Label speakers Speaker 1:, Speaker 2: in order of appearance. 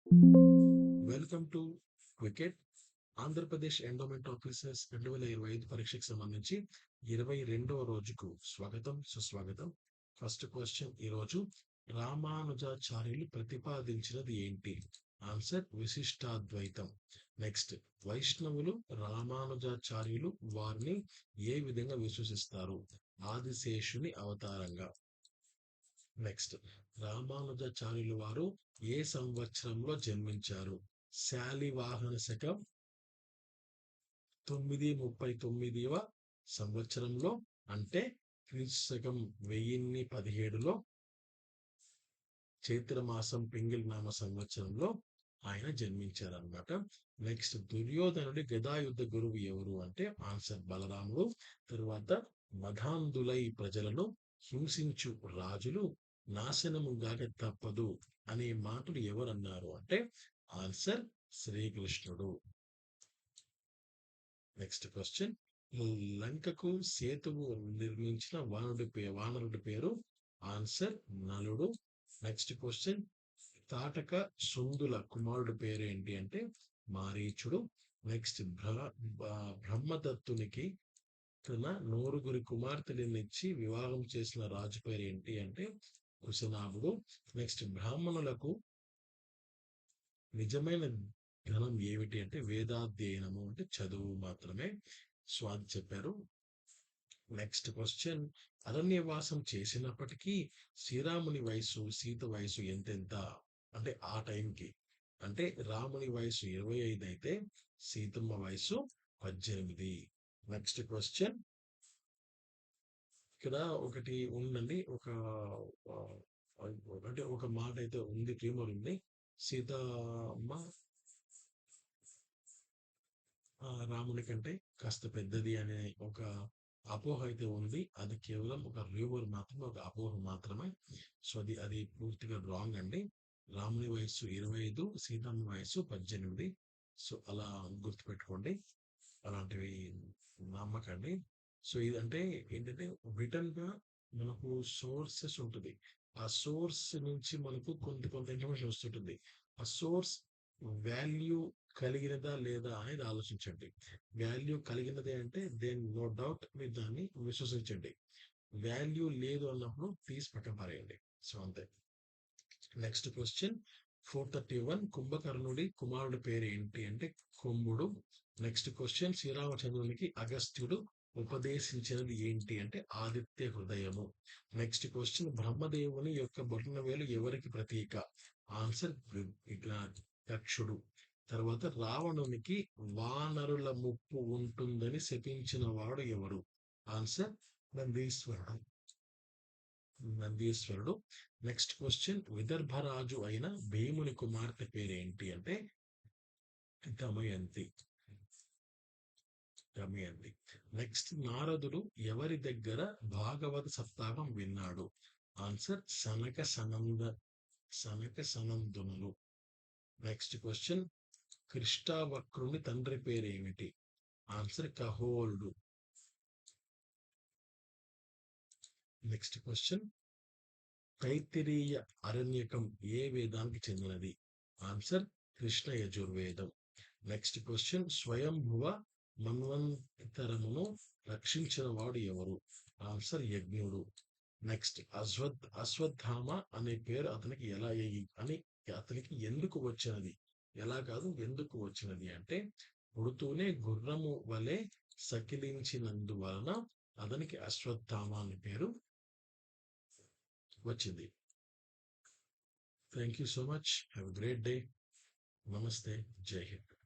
Speaker 1: Welcome to cricket. Andhra Pradesh endowment officers 2025 పరీక్షకు సంబంధించి 22వ రోజుకు స్వాగతం సుస్వాగతం. ఫస్ట్ క్వశ్చన్ ఈరోజు, రామానుజాచార్యులు ప్రతిపాదించినది ఏంటి? ఆన్సర్ విశిష్టాద్వైతం. నెక్స్ట్, వైష్ణవులు రామానుజాచార్యులు వారిని ఏ విధంగా విశ్వసిస్తారు? ఆదిశేషుని అవతారంగా. నెక్స్ట్, రామానుజాచార్యులు వారు ఏ సంవత్సరంలో జన్మించారు? శాలివాహన శకం 939వ సంవత్సరంలో, అంటే క్రీస్తు శకం 1017లో చైత్రమాసం పింగిల్ నామ సంవత్సరంలో ఆయన జన్మించారనమాట. నెక్స్ట్, దుర్యోధనుడి గదాయుద్ధ గురువు ఎవరు అంటే ఆన్సర్ బలరాముడు. తరువాత, మధాంధులై ప్రజలను హింసించు రాజులు నాశనము గాక తప్పదు అనే మాటలు ఎవరన్నారు అంటే ఆన్సర్ శ్రీకృష్ణుడు. నెక్స్ట్ క్వశ్చన్, లంకకు సేతువు నిర్మించిన వానరుడి పేరు ఆన్సర్ నలుడు. నెక్స్ట్ క్వశ్చన్, తాటక సుందుల కుమారుడి పేరు ఏంటి అంటే మారీచుడు. నెక్స్ట్, బ్రహ్మదత్తునికి తన 9 కుమార్తెలనిచ్చి వివాహం చేసిన రాజు పేరు ఏంటి అంటే కుశనాభుడు. నెక్స్ట్, బ్రాహ్మణులకు నిజమైన ధనం ఏమిటి అంటే వేదాధ్యయనము, అంటే చదువు మాత్రమే. సో అది చెప్పారు. నెక్స్ట్ క్వశ్చన్, అరణ్యవాసం చేసినప్పటికీ శ్రీరాముని వయసు సీత వయసు ఎంతెంత అంటే ఆ టైంకి, అంటే రాముని వయసు 25 అయితే సీతమ్మ వయసు 18. నెక్స్ట్ క్వశ్చన్, ఇక్కడ ఒకటి ఉందండి, అంటే ఒక మాట అయితే ఉంది, ట్యూమర్ ఉంది. సీతమ్మ రాముని కంటే కాస్త పెద్దది అనే ఒక అపోహ అయితే ఉంది. అది కేవలం ఒక రూమర్ మాత్రమే, ఒక అపోహ మాత్రమే. సో అది పూర్తిగా రాంగ్ అండి. రాముని వయస్సు 25, సీతమ్మ వయస్సు 18. సో అలా గుర్తుపెట్టుకోండి, అలాంటివి నమ్మకండి. సో ఇదంటే ఏంటంటే రిటర్న్ గా మనకు సోర్సెస్ ఉంటుంది. ఆ సోర్స్ నుంచి మనకు కొంత ఇన్ఫర్మేషన్ వస్తుంటుంది. ఆ సోర్స్ వాల్యూ కలిగినదా లేదా అనేది ఆలోచించండి. వాల్యూ కలిగినదే అంటే దెన్ నో డౌట్ మీరు దాన్ని విశ్వసించండి. వాల్యూ లేదు అన్నప్పుడు తీసి పక్కన పారేయండి. సో అంతే. నెక్స్ట్ క్వశ్చన్, 431, కుంభకర్ణుడి కుమారుడి పేరు ఏంటి అంటే కుంభుడు. నెక్స్ట్ క్వశ్చన్, శ్రీరామచంద్రునికి అగస్త్యుడు ఉపదేశించినది ఏంటి అంటే ఆదిత్య హృదయము. నెక్స్ట్ క్వశ్చన్, బ్రహ్మదేవుని యొక్క బొటనవేలు ఎవరికి ప్రతీక? ఆన్సర్ దక్షుడు. తర్వాత, రావణునికి వానరుల ముప్పు ఉంటుందని శపించిన వాడు ఎవరు? ఆన్సర్ నందీశ్వరుడు. నందీశ్వరుడు. నెక్స్ట్ క్వశ్చన్, విదర్భరాజు అయిన భీముని కుమార్తె పేరేంటి అంటే దమయంతి. దమయంతి. నెక్స్ట్, నారదుడు ఎవరి దగ్గర భాగవత సప్తాహం విన్నాడు? ఆన్సర్ సనక సనందునులు. నెక్స్ట్ క్వశ్చన్, కృష్ణావక్రుని తండ్రి పేరేమిటి? ఆన్సర్ కహోల్డు. నెక్స్ట్ క్వశ్చన్, తైత్తిరీయ అరణ్యకం ఏ వేదానికి చెందినది? ఆన్సర్ కృష్ణ యజుర్వేదం. నెక్స్ట్ క్వశ్చన్, స్వయంభువ మన్వంతరమును రక్షించిన వాడు ఎవరు? ఆన్సర్ యజ్ఞుడు. నెక్స్ట్, అశ్వత్థామ అనే పేరు అతనికి ఎందుకు వచ్చినది? ఎలా కాదు, ఎందుకు వచ్చినది అంటే పుడుతూనే గుర్రము వలె సకిలించినందువలన అతనికి అశ్వత్థామ అనే పేరు వచ్చింది. Thank you so much. Have a great day. నమస్తే. జై హింద్.